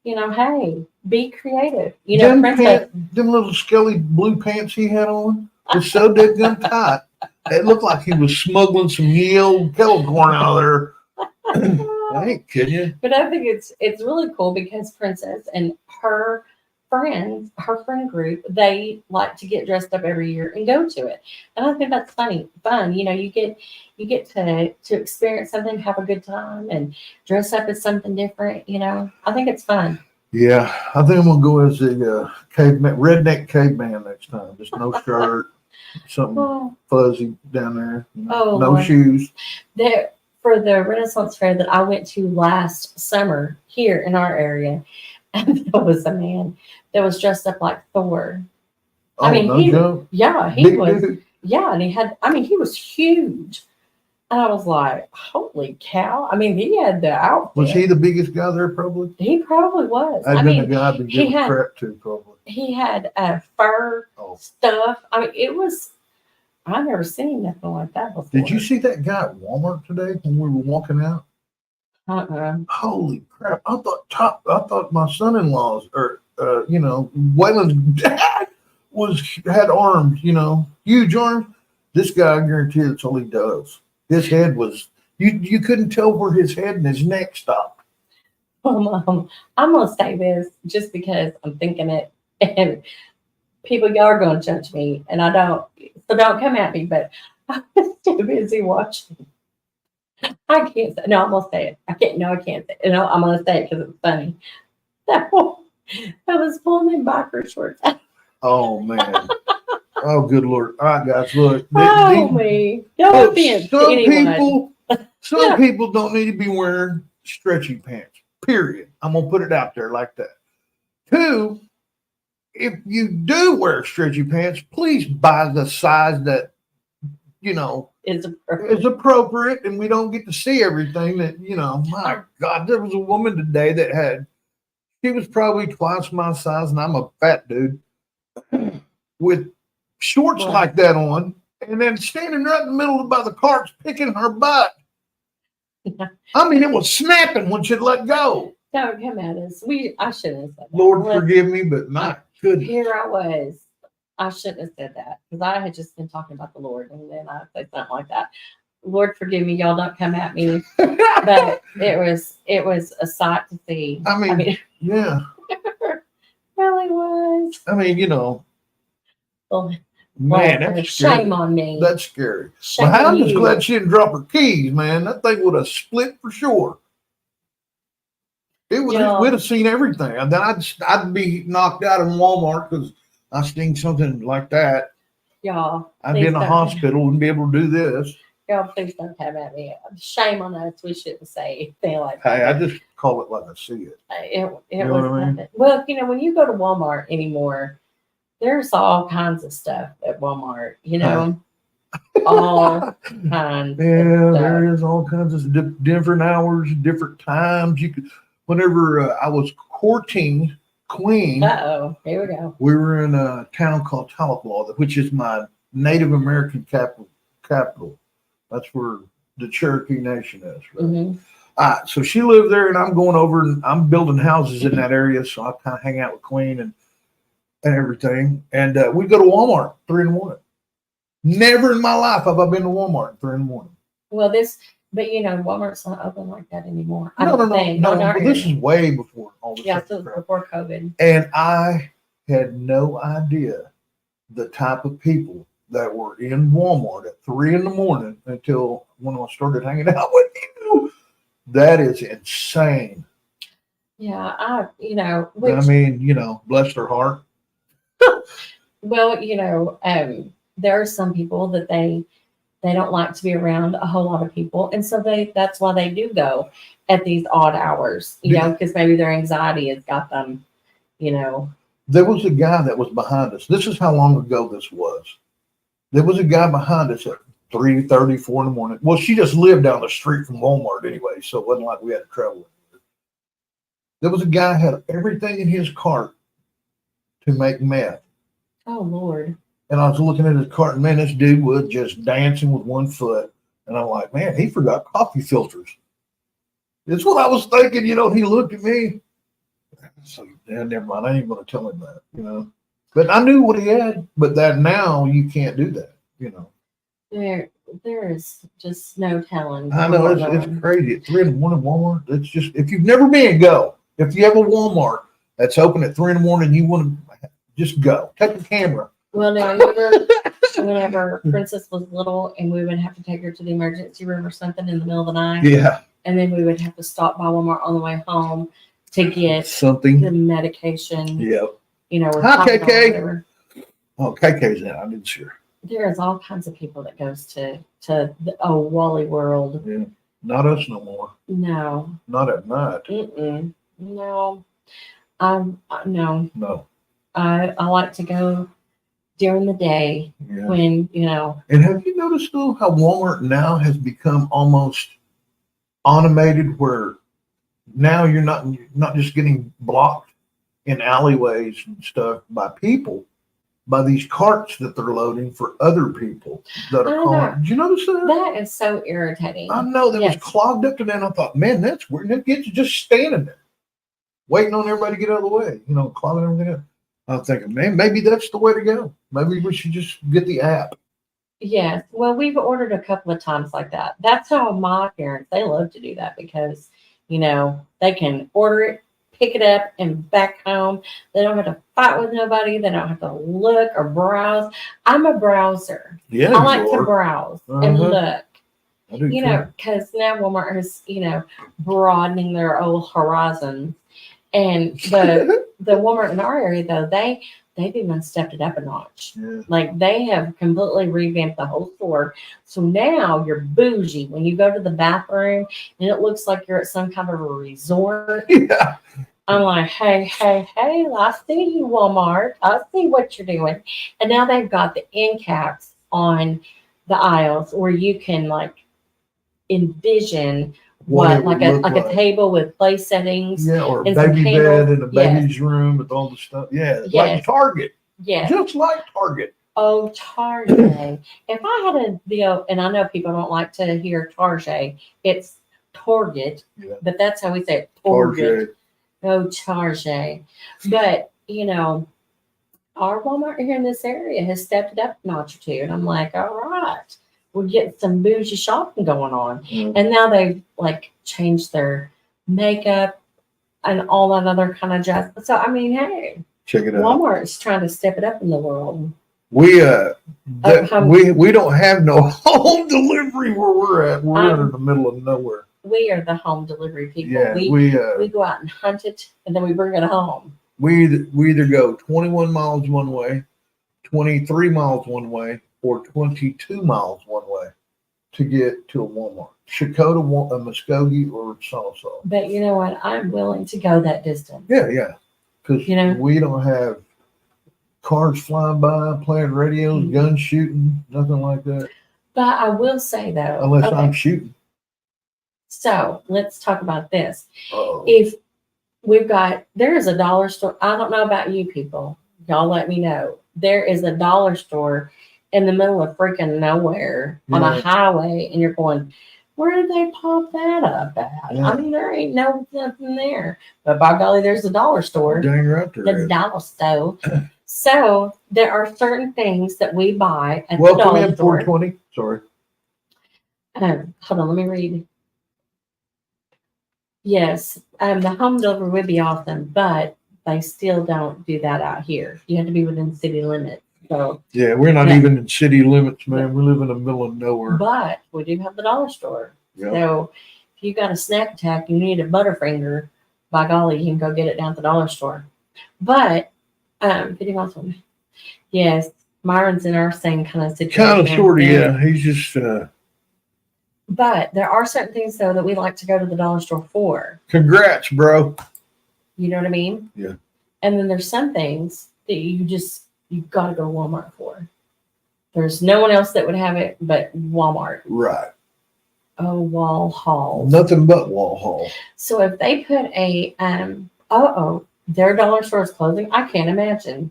hey, be creative. Princess. Them little skelly blue pants he had on was so dead gum tight. It looked like he was smuggling some Yale kettle corn out of there. I ain't kidding you. But I think it's really cool because Princess and her friend group, they like to get dressed up every year and go to it. And I think that's fun. You get to experience something, have a good time, and dress up as something different. I think it's fun. Yeah, I think I'm gonna go as the redneck caveman next time. Just no shirt, something Well, fuzzy down there. Oh, no Lord. shoes. For the Renaissance Fair that I went to last summer here in our area, and there was a man that was dressed up like Thor. Oh, no joke. Yeah, he Big was. dude. Yeah, and he was huge. And I was like, holy cow. He had the outfit. Was he the biggest guy there? Probably. He probably was. I've been the guy I've been he giving had- crap to. Probably. He had fur Oh. stuff. It was, I've never seen nothing like that before. Did you see that guy at Walmart today when we were walking out? Uh-uh. Holy crap! I thought my son-in-law's or Waylon's dad had arms. Huge arms. This guy, I guarantee that's all he does. His head was you couldn't tell where his head and his neck stopped. I'm gonna say this just because I'm thinking it, and people, y'all are gonna judge me, and I don't. So don't come at me. But I was too busy watching. I can't say. No, I'm gonna say it. I can't. No, I can't say it. No, I'm gonna say it because it's funny. I was pulling in biker shorts. Oh man! Oh good lord! All right, guys, look. Oh me! No Look, offense to anyone. some people don't need to be wearing stretchy pants. Period. I'm gonna put it out there like that. Two, if you do wear stretchy pants, please buy the size that It's is appropriate, and we don't get to see everything. That my God, there was a woman today that she was probably twice my size, and I'm a fat dude with shorts Wow. like that on, and then standing right in the middle by the carts picking her butt. It was snapping when she'd let go. Don't come at us. I shouldn't have said that. Lord Listen, forgive me, but my goodness. here I was. I shouldn't have said that because I had just been talking about the Lord, and then I said something like that. Lord forgive me, y'all. Don't come at me. But it was a sight to see. Yeah. It really was. Man, Well, that's scary. shame on me. That's scary. Shame Well, on I'm just you. glad she didn't drop her keys, man. That thing would have split for sure. It would. Yeah. We'd have seen everything, and then I'd be knocked out in Walmart because I seen something like that. Y'all, I'd be please in a don't- hospital and be able to do this. Y'all, please don't come at me. Shame on us. We shouldn't say anything like that. Hey, I just call it like I see it. It You know was what I mean? nothing. Well, when you go to Walmart anymore, there's all kinds of stuff at Walmart. All kinds. Yeah, of stuff. there is all kinds of different hours, different times. You could, whenever I was courting Queen, Here we go. we were in a town called Tahlequah, which is my Native American capital. That's where the Cherokee Nation is. Right? hmm All right, so she lived there, and I'm going over and I'm building houses in that area, so I kind of hang out with Queen and everything. And we go to Walmart 3 in the morning. Never in my life have I been to Walmart at 3 in the morning. Well, but Walmart's not open like that anymore. I No, don't think. no. Not in our But this area. is way before all this. Yeah, other so it was crap. before COVID. And I had no idea the type of people that were in Walmart at 3 in the morning until when I started hanging out with you. That is insane. Yeah, Bless their heart. well, there are some people that they don't like to be around a whole lot of people, and so that's why they do go at these odd hours, because maybe their anxiety has got them, There was a guy that was behind us. This is how long ago this was. There was a guy behind us at 3:30, 4 in the morning. Well, she just lived down the street from Walmart anyway, so it wasn't like we had to travel. There was a guy who had everything in his cart to make meth. Oh Lord. And I was looking at his cart, and man, this dude was just dancing with one foot. And I'm like, man, he forgot coffee filters. That's what I was thinking. He looked at me. So, yeah, never mind. I ain't going to tell him that, But I knew what he had. But that now you can't do that, There is just no telling. I know it's crazy. At 3 in the morning, Walmart. It's just, if you've never been, go. If you have a Walmart that's open at 3 in the morning, you want to just go. Take a camera. Well, now, remember whenever Princess was little and we would have to take her to the emergency room or something in the middle of the night, Yeah, and then we would have to stop by Walmart on the way home to get something. the medication, Yeah. or Hi, Tylenol or KK. whatever. Oh, KK's in. I didn't see her. There is all kinds of people that goes to Wally World. Yeah. Not us no more. No, Not at night. no, no. No. I like to go during the day Yeah. when And have you noticed though how Walmart now has become almost automated, where now you're not just getting blocked in alleyways and stuff by people, by these carts that they're loading for other people that I are know. calling. Did you notice that? that is so irritating. I know that Yes. was clogged up, and then I thought, man, that's weird. And it's just standing there, waiting on everybody to get out of the way, clogging everything up. I'm thinking, man, maybe that's the way to go. Maybe we should just get the app. Yes. Well, we've ordered a couple of times like that. That's how my parents, they love to do that because, they can order it, pick it up, and back home. They don't have to fight with nobody. They don't have to look or browse. I'm a browser. Yeah, I like to browse and Uh-huh. look, I do too. because now Walmart is, broadening their old horizons. And the Walmart in our area, though, they've even stepped it up a notch. Yeah. Like they have completely revamped the whole store. So now you're bougie when you go to the bathroom and it looks like you're at some kind of a resort. Yeah. I'm like, hey, I see you, Walmart. I see what you're doing. And now they've got the end caps on the aisles where you can envision What it like would a look like a table with place settings. Yeah, or a and some baby candles. bed in a Yes. baby's room with all the stuff. Yeah, like Yes. Target. Yes. Just like Target. Oh, Target. If I had a deal, and I know people don't like to hear Target, it's Target, Yeah. but that's how we say it. Target. Target. Oh, Target. But, our Walmart here in this area has stepped it up a notch or two. And I'm like, all right, we're getting some bougie shopping going on. Yeah. And now they've changed their makeup and all that other kind of jazz. So, I mean, hey, Check it out. Walmart is trying to step it up in the world. We home- we don't have no home delivery where we're at. We're in the middle of nowhere. We are the home delivery people. Yeah, we we go out and hunt it and then we bring it home. we either go 21 miles one way, 23 miles one way, or 22 miles one way to get to a Walmart. Shakota, a Muskogee, or Salsa. But you know what? I'm willing to go that distance. Yeah. Because we don't have cars flying by, playing radios, Mhm. guns shooting, nothing like that. But I will say though, Unless okay, I'm shooting. so let's talk about this. Oh, If there is a dollar store, I don't know about you people. Y'all let me know. There is a dollar store in the middle of freaking nowhere on a Yeah. highway, and you're going, where did they pop that up at? Yeah. I mean, there ain't nothing there. But by golly, there's a dollar store. dang right there The is. dollar store. So there are certain things that we buy at the Welcome dollar in store. 420. Sorry. Hold on, let me read. Yes, the home delivery would be awesome, but they still don't do that out here. You have to be within city limits. So, Yeah, we're not Yeah. even in city limits, man. We live in the middle of nowhere. but we do have the dollar store. Yeah. So if you got a snack attack, you need a Butterfinger. By golly, you can go get it down at the dollar store. But 50 miles from me. Yes, Myron's in our same kind of situation. Kind of, sort of, yeah. He's just, But there are certain things though that we like to go to the dollar store for. congrats, bro. You know what I mean? Yeah. And then there's some things that you got to go to Walmart for. There's no one else that would have it but Walmart. Right. Oh, Wall Hall. Nothing but Wall Hall. So if they put their dollar store is closing, I can't imagine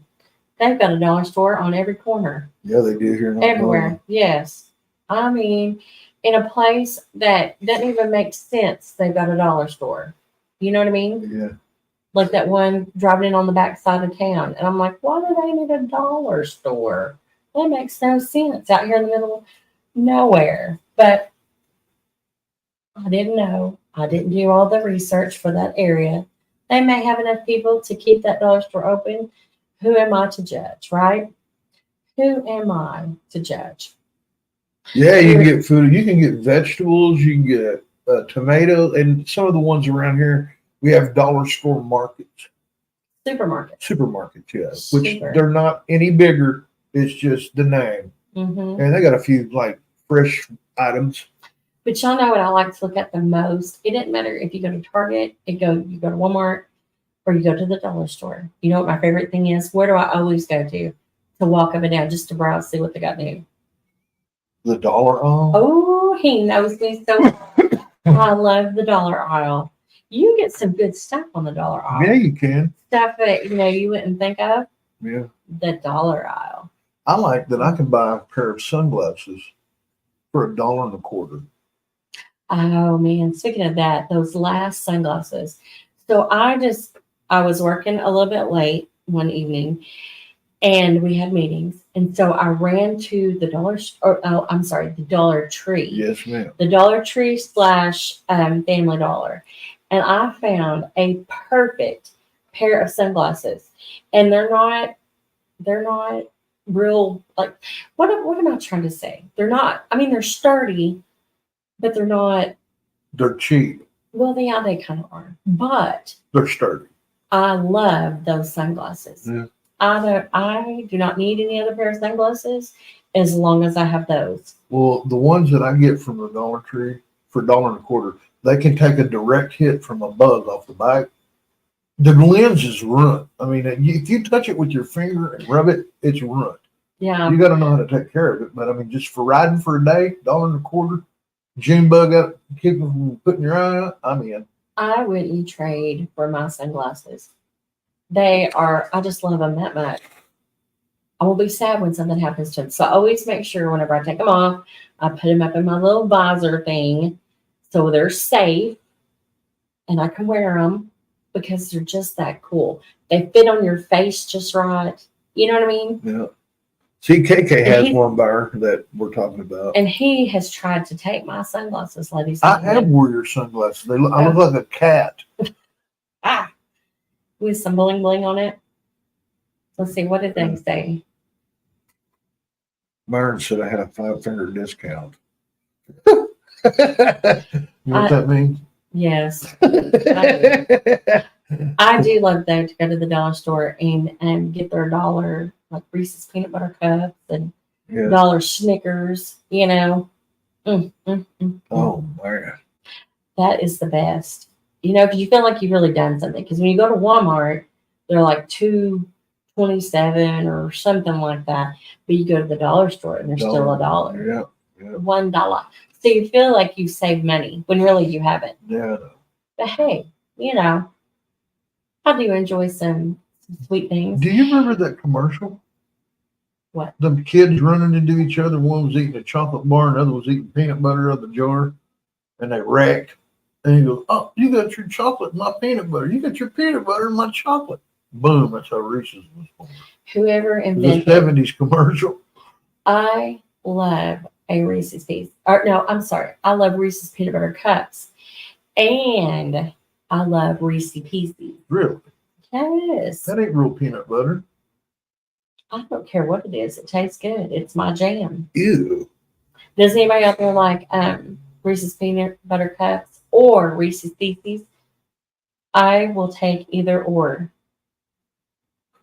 They've got a dollar store on every corner, Yeah, they do here. in everywhere. Oklahoma. Yes. I mean, in a place that doesn't even make sense, they've got a dollar store. You know what I mean? Yeah. Like that one driving in on the back side of town. And I'm like, why do they need a dollar store? That makes no sense out here in the middle of nowhere. But I didn't know. I didn't do all the research for that area. They may have enough people to keep that dollar store open. Who am I to judge, right? Who am I to judge? Yeah, you can get food. You can get vegetables. You can get tomatoes, and some of the ones around here we have dollar store markets, Supermarket. supermarkets. Yeah, which Super. they're not any bigger. It's just the name, Mm-hmm. and they got a few like fresh items. But y'all know what I like to look at the most? It doesn't matter if you go to Target, you go to Walmart, or you go to the dollar store. You know what my favorite thing is? Where do I always go to walk up and down just to browse, see what they got new? The dollar aisle. Oh, he knows me so well. I love the dollar aisle. You get some good stuff on the dollar aisle. Yeah, you can. Stuff that you wouldn't think of. Yeah, The dollar aisle. I like that. I can buy a pair of sunglasses for $1.25. Oh man, speaking of that, those last sunglasses. So I was working a little bit late one evening and we had meetings. And so I ran to the the Dollar Tree. Yes, ma'am. The Dollar Tree / Family Dollar. And I found a perfect pair of sunglasses. And they're not real, like, what am I trying to say? They're not, I mean, they're sturdy, but they're not, They're cheap. well, yeah, they kind of are. But They're sturdy. I love those sunglasses. Yeah. I do not need any other pair of sunglasses as long as I have those. Well, the ones that I get from the Dollar Tree for $1.25, they can take a direct hit from a bug off the back. The lens is ruined. I mean, if you touch it with your finger and rub it, it's ruined. Yeah. You got to know how to take care of it. But I mean, just for riding for a day, $1.25, June bug up, keep them from putting your eye out. I'm in. I wouldn't trade for my sunglasses. I just love them that much. I will be sad when something happens to them. So I always make sure whenever I take them off, I put them up in my little visor thing so they're safe and I can wear them because they're just that cool. They fit on your face just right. You know what I mean? Yeah. See, KK has he- one bar that we're talking about. And he has tried to take my sunglasses, ladies. I and have gentlemen. warrior sunglasses. I look like a cat. With some bling bling on it. Let's see, what did they say? Myron said I had a 5-finger discount. You know what that means? Yes. I do love though to go to the dollar store and get their dollar like Reese's peanut butter cups and Yeah. dollar Snickers, Mm, mm, mm. Oh, man. That is the best. Because you feel like you've really done something. Because when you go to Walmart, they're like $2.27 or something like that. But you go to the dollar store and they're still $1. Yeah. Yeah. $1. So you feel like you saved money when really you haven't. Yeah. But hey, I do enjoy some sweet things. Do you remember that commercial? What? Them kids running into each other. One was eating a chocolate bar, and the other was eating peanut butter out of the jar, and they wrecked. And he goes, "Oh, you got your chocolate and my peanut butter. You got your peanut butter and my chocolate." Boom! That's how Reese's was born. Whoever It was a invented, '70s commercial. I love a Reese's piece. Or no, I'm sorry. I love Reese's peanut butter cups, and I love Reese's Pieces. Really? Yes, That ain't real peanut butter. I don't care what it is. It tastes good. It's my jam. Ew. Does anybody out there like Reese's peanut butter cups or Reese's Pieces? I will take either or.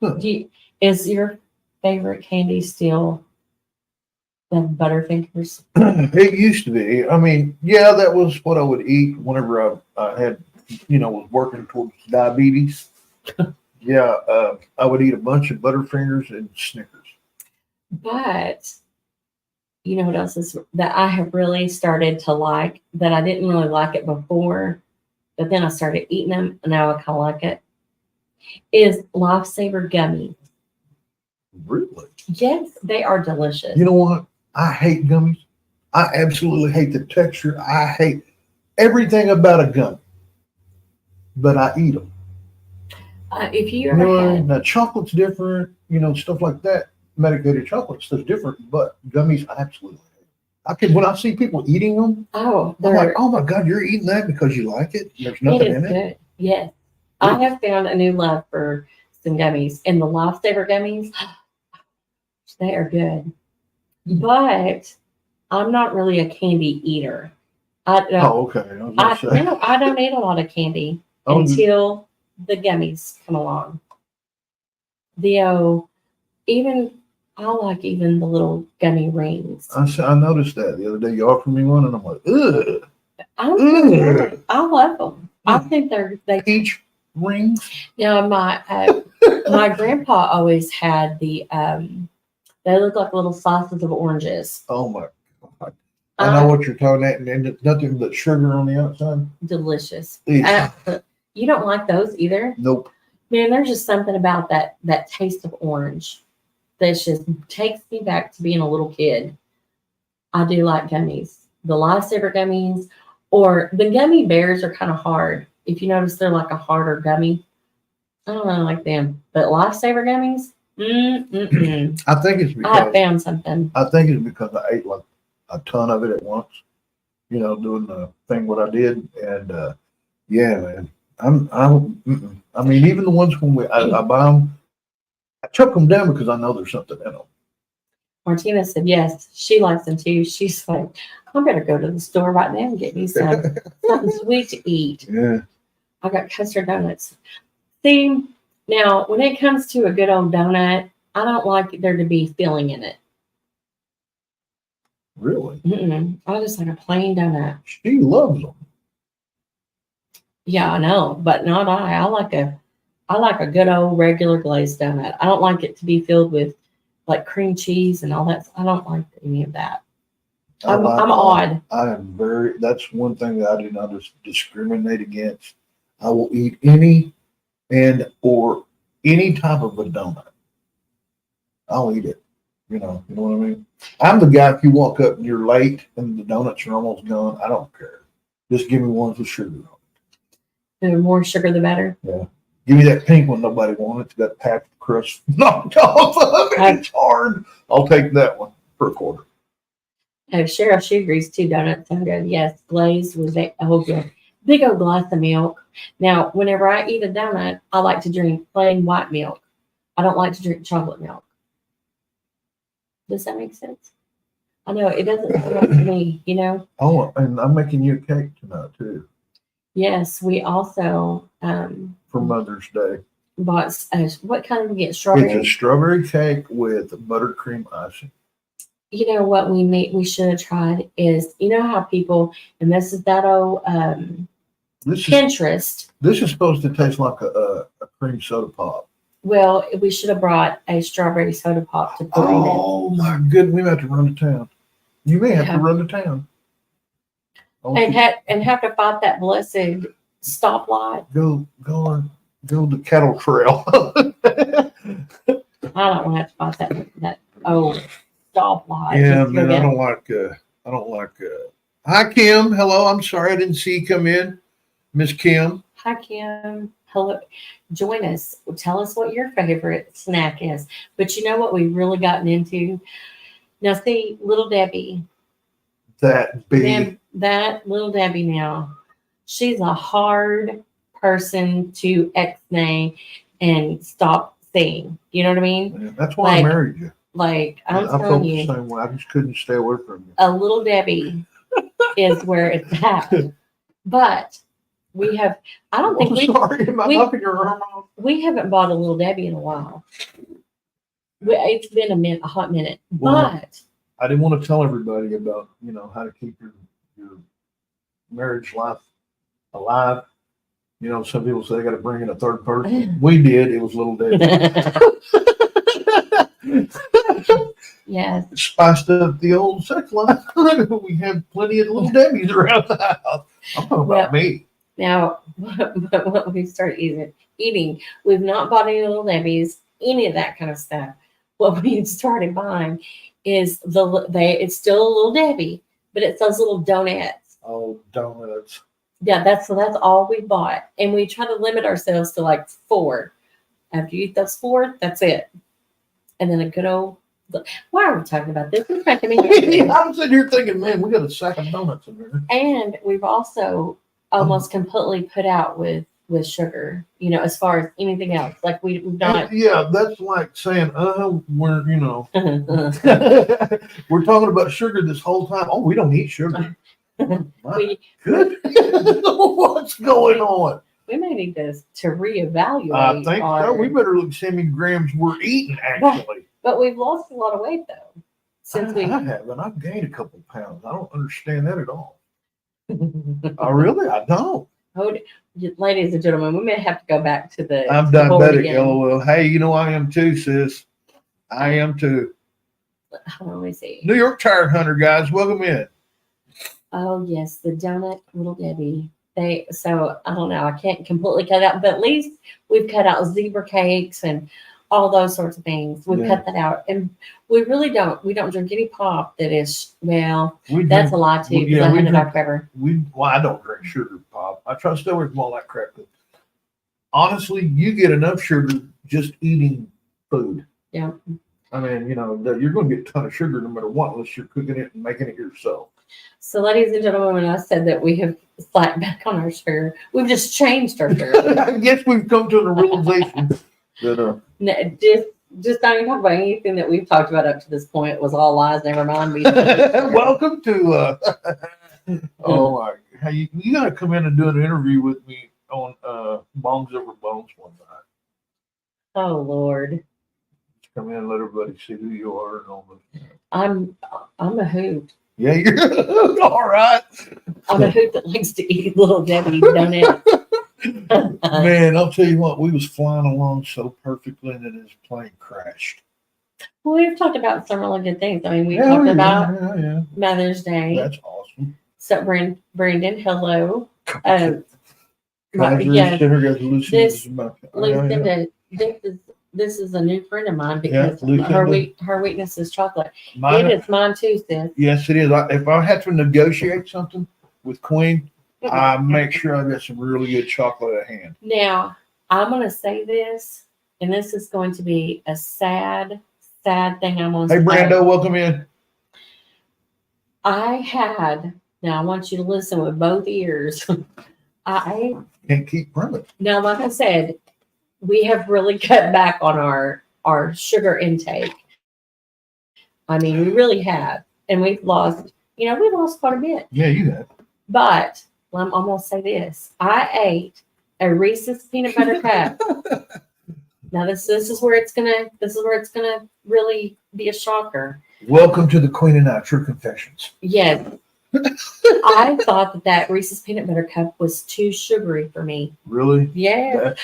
Huh. Is your favorite candy still the Butterfingers? It used to be. I mean, yeah, that was what I would eat whenever I had, was working towards diabetes. Yeah, I would eat a bunch of Butterfingers and Snickers. But you know what else is that I have really started to like that I didn't really like it before, but then I started eating them and now I kind of like it, is Lifesaver gummies. Really? Yes, they are delicious. You know what? I hate gummies. I absolutely hate the texture. I hate everything about a gummy, but I eat them. If you You ever know, had, now chocolate's different, stuff like that. Medicated chocolate stuff's different, but gummies, I absolutely hate. I can when I see people eating them, oh, I'm like, they're oh my God, you're eating that because you like it? There's it nothing is in it. good. Yes, I have found a new love for some gummies, and the Lifesaver gummies, they are good. But I'm not really a candy eater. I don't. Oh, okay. I was gonna say. No, I don't eat a lot of candy Oh, until the gummies come along. Even I like even the little gummy rings. I noticed that the other day. You offered me one, and I'm like, ugh. I love them. I think they. Peach rings. Now my grandpa always had the they look like little slices of oranges. Oh my God. I know what you're talking about, and it's nothing but sugar on the outside. Delicious. Yeah. You don't like those either? Nope. Man, there's just something about that taste of orange that just takes me back to being a little kid. I do like gummies. The Lifesaver gummies or the gummy bears are kind of hard. If you notice, they're like a harder gummy. I don't really like them. But Lifesaver gummies, I think it's I because found something. I think it's because I ate like a ton of it at once. Doing the thing what I did, and yeah, man. I mean, even the ones when I buy them, I chuck them down because I know there's something in them. Martina said yes, she likes them too. She's like, I better go to the store right now and get me something sweet to eat. Yeah. I got custard donuts. See, now when it comes to a good old donut, I don't like there to be filling in it. Really? I just like a plain donut. She loves them. Yeah, I know, but not I. I like a good old regular glazed donut. I don't like it to be filled with like cream cheese and all that. I don't like any of that. I'm odd. I am that's one thing that I do not discriminate against. I will eat any or any type of a donut. I'll eat it. You know what I mean? I'm the guy, if you walk up and you're late and the donuts are almost gone, I don't care. Just give me ones with sugar on it. The more sugar, the better. Yeah. Give me that pink one nobody wants. It's got half the crust knocked off of it. It's hard. I'll take that one for a quarter. Cheryl, she agrees too. Donuts sound good. Yes, glazed with a whole big old glass of milk. Now, whenever I eat a donut, I like to drink plain white milk. I don't like to drink chocolate milk. Does that make sense? I know it doesn't sound like to me, Oh, and I'm making you a cake tonight too Yes, we also for Mother's Day. bought what kind of we get It's strawberry? a strawberry cake with buttercream icing. You know what we should have tried is how people, and this is that old Pinterest. This is supposed to taste like a cream soda pop. Well, we should have brought a strawberry soda pop to put in it. Oh my goodness, we may have to run to town. You may have to run to town. And have to fight that blessed stoplight. Go the cattle trail. I don't want to have to fight that old stoplight. Yeah, man, I don't like. Hi, Kim. Hello. I'm sorry I didn't see you come in, Miss Kim. Hi, Kim. Hello. Join us. Tell us what your favorite snack is. But you know what we've really gotten into? Now, see, Little Debbie. That big. That Little Debbie now, she's a hard person to ex-nay and stop seeing. You know what I mean? Yeah, that's why I married you. Like, I'm I felt telling the you, same way. I just couldn't stay away from you. a Little Debbie is where it's at. But we have, I don't think Sorry, am I knocking your arm off? we haven't bought a Little Debbie in a while. It's been a hot minute. Well, But I didn't want to tell everybody about, how to keep your marriage life alive. Some people say they got to bring in a third person. We did. It was Little Debbie. yes, Spiced up the old sex life. We have plenty of Little Debbies around the house. I'm talking about me. now what we start eating, we've not bought any Little Debbies, any of that kind of stuff. what we had started buying is it's still a Little Debbie, but it's those little donuts. Oh, donuts. Yeah, that's all we bought, and we try to limit ourselves to like 4. After you eat those 4, that's it. And then a good old. Why are we talking about this? It's making me happy. I'm sitting here thinking, man, we got a sack of donuts in there. And we've also almost completely put out with sugar. You know, as far as anything else, like we've not. Yeah, that's like saying, we're we're talking about sugar this whole time. Oh, we don't eat sugar. we Good. What's going on? we may need to reevaluate. I think so. We better look see how many grams we're eating actually. But we've lost a lot of weight though since we. I haven't. I've gained a couple pounds. I don't understand that at all. I don't. Oh, ladies and gentlemen, we may have to go back to the. I'm to the board diabetic, again. LOL. Hey, you know I am too, sis. I am too. Hold on, let me see. New York Tire Hunter, guys, welcome in. Oh yes, the donut Little Debbie. So I don't know. I can't completely cut out, but at least we've cut out zebra cakes and all those sorts of things. We've cut that out, and we really don't. We don't drink any pop that is that's a lie too. Because I had Dr. Pepper. I don't drink sugar pop. I try to stay away from all that crap. But honestly, you get enough sugar just eating food. Yeah. I mean, you're going to get a ton of sugar no matter what, unless you're cooking it and making it yourself. So, ladies and gentlemen, when I said that we have slacked back on our sugar, we've just changed our sugar. I guess we've come to a realization that No, just not even talk about anything that we've talked about up to this point. It was all lies. Never mind me. welcome to oh my, hey, you got to come in and do an interview with me on Bombs Over Bones one night. Oh Lord. Come in and let everybody see who you are and all that. I'm a hoot. Yeah, you're all right. I'm a hoot that likes to eat Little Debbie donuts. Man, I'll tell you what, we was flying along so perfectly and then his plane crashed. Well, we've talked about some really good things. I mean, we talked about yeah. Mother's Day. That's awesome. So, Brandon, hello. This is a new friend of mine because her weakness is chocolate. It is mine too, sis. Yes, it is. If I had to negotiate something with Queen, I make sure I got some really good chocolate at hand. Now, I'm going to say this, and this is going to be a sad thing I'm going to say. Hey, Brando, welcome in. Now I want you to listen with both ears. I can't keep running. Now, like I said, we have really cut back on our sugar intake. I mean, we really have. And we've lost quite a bit. Yeah, you have. But I'm going to say this. I ate a Reese's peanut butter cup. Now this is where it's gonna really be a shocker. Welcome to the Queen and I True Confessions. Yes. I thought that Reese's peanut butter cup was too sugary for me. Really? Yeah.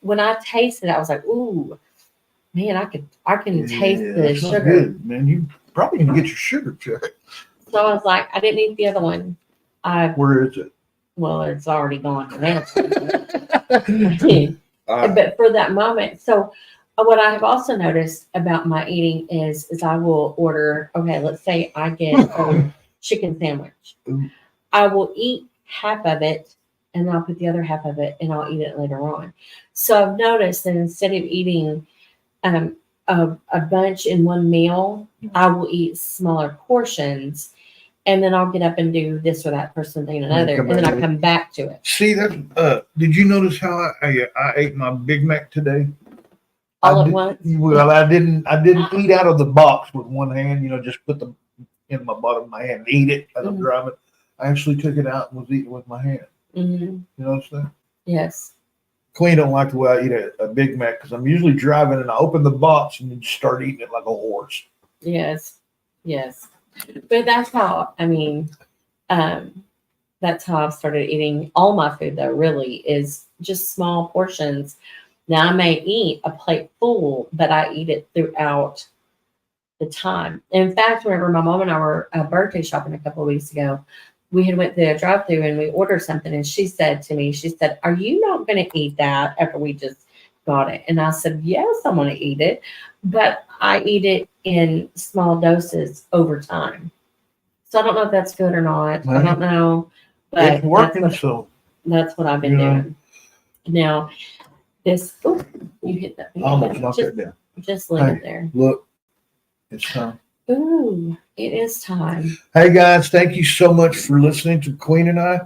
When I tasted it, I was like, "Ooh, man, I can taste the sugar." Good, man. You probably can get your sugar checked. So I was like, I didn't eat the other one. Where is it? Well, it's already gone. But for that moment, so what I have also noticed about my eating is I will order. Okay, let's say I get a chicken sandwich. Ooh. I will eat half of it, and I'll put the other half of it, and I'll eat it later on. So I've noticed that instead of eating a bunch in one meal, I will eat smaller portions. And then I'll get up and do this or that person thing another, and then I come back to it. See that? Did you notice how I ate my Big Mac today? All at once? Well, I didn't eat out of the box with one hand. Just put them in my bottom of my hand and eat it as I'm driving. I actually took it out and was eating with my hand. Mm-hmm. You notice that? Yes. Queen don't like the way I eat a Big Mac because I'm usually driving and I open the box and then just start eating it like a horse. Yes. But that's how, that's how I've started eating all my food, though, really, is just small portions. Now, I may eat a plate full, but I eat it throughout the time. In fact, whenever my mom and I were birthday shopping a couple of weeks ago, we had went through a drive-thru and we ordered something, and she said to me, "Are you not going to eat that after we just got it. And I said, yes, I'm going to eat it, but I eat it in small doses over time. So I don't know if that's good or not. I don't know, but It's working, so that's what I've been Yeah. doing. Now, this, oh, you hit that. I almost knocked just, that down. just leave it there. Look, it's time. Ooh, it is time. Hey guys, thank you so much for listening to Queen and I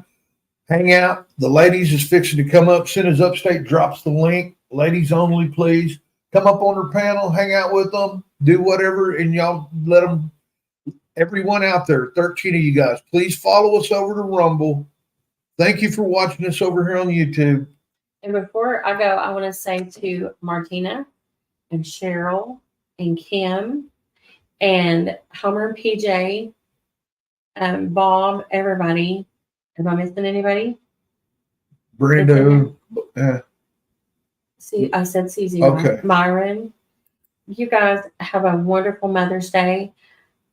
hang out. The ladies is fixing to come up. Soon as Upstate drops the link, ladies only, please come up on her panel, hang out with them, do whatever, and y'all let them. Everyone out there, 13 of you guys, please follow us over to Rumble. Thank you for watching us over here on YouTube. And before I go, I want to say to Martina and Cheryl and Kim and Homer and PJ, Bob, everybody. Am I missing anybody? Brando, See, I said CZ. Okay. Myron. You guys have a wonderful Mother's Day.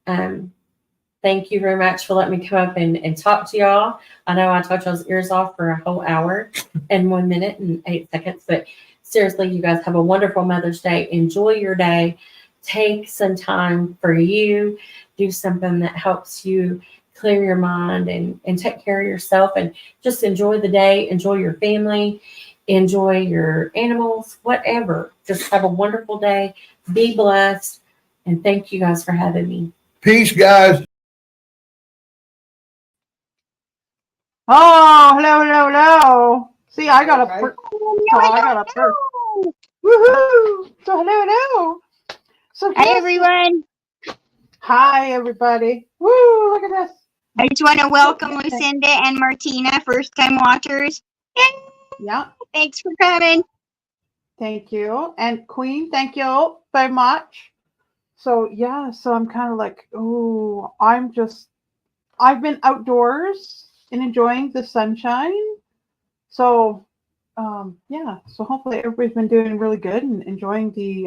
Thank you very much for letting me come up and talk to y'all. I know I talked y'all's ears off for a whole hour and 1 minute and 8 seconds, but seriously, you guys have a wonderful Mother's Day. Enjoy your day. Take some time for you. Do something that helps you clear your mind and take care of yourself, and just enjoy the day. Enjoy your family. Enjoy your animals, whatever. Just have a wonderful day. Be blessed. And thank you guys for having me. peace, guys. Oh, hello. See, I got a first. Woohoo! So hello. So Hi, everyone. Hi, everybody. Woo! Look at this. I just want to welcome Lucinda and Martina, first-time watchers. Yay! Yeah. Thanks for coming. Thank you. And Queen, thank you very much. So yeah, so I'm kind of like, oh, I've been outdoors and enjoying the sunshine. So yeah, so hopefully everybody's been doing really good and enjoying the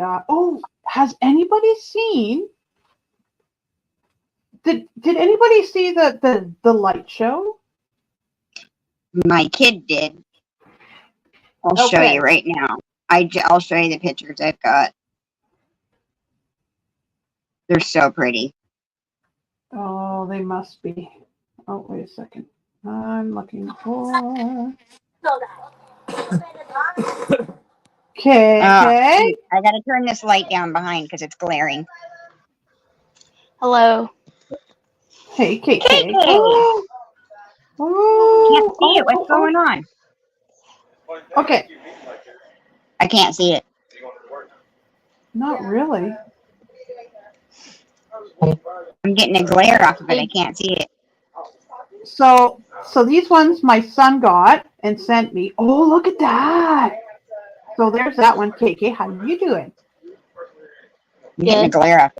has anybody seen did anybody see the light show? My kid did. I'll show Okay. you right now. I'll show you the pictures I've got. They're so pretty. Oh, they must be. Oh, wait a second. I'm looking for. Okay. I gotta turn this light down behind because it's glaring. Hello. Hey, KK. KK. Oh, Can't see it. What's going on? Okay. I can't see it. Not really. I'm getting a glare off of it. I can't see it. So these ones my son got and sent me. Oh, look at that. So there's that one, KK. How you doing? I'm getting a glare off.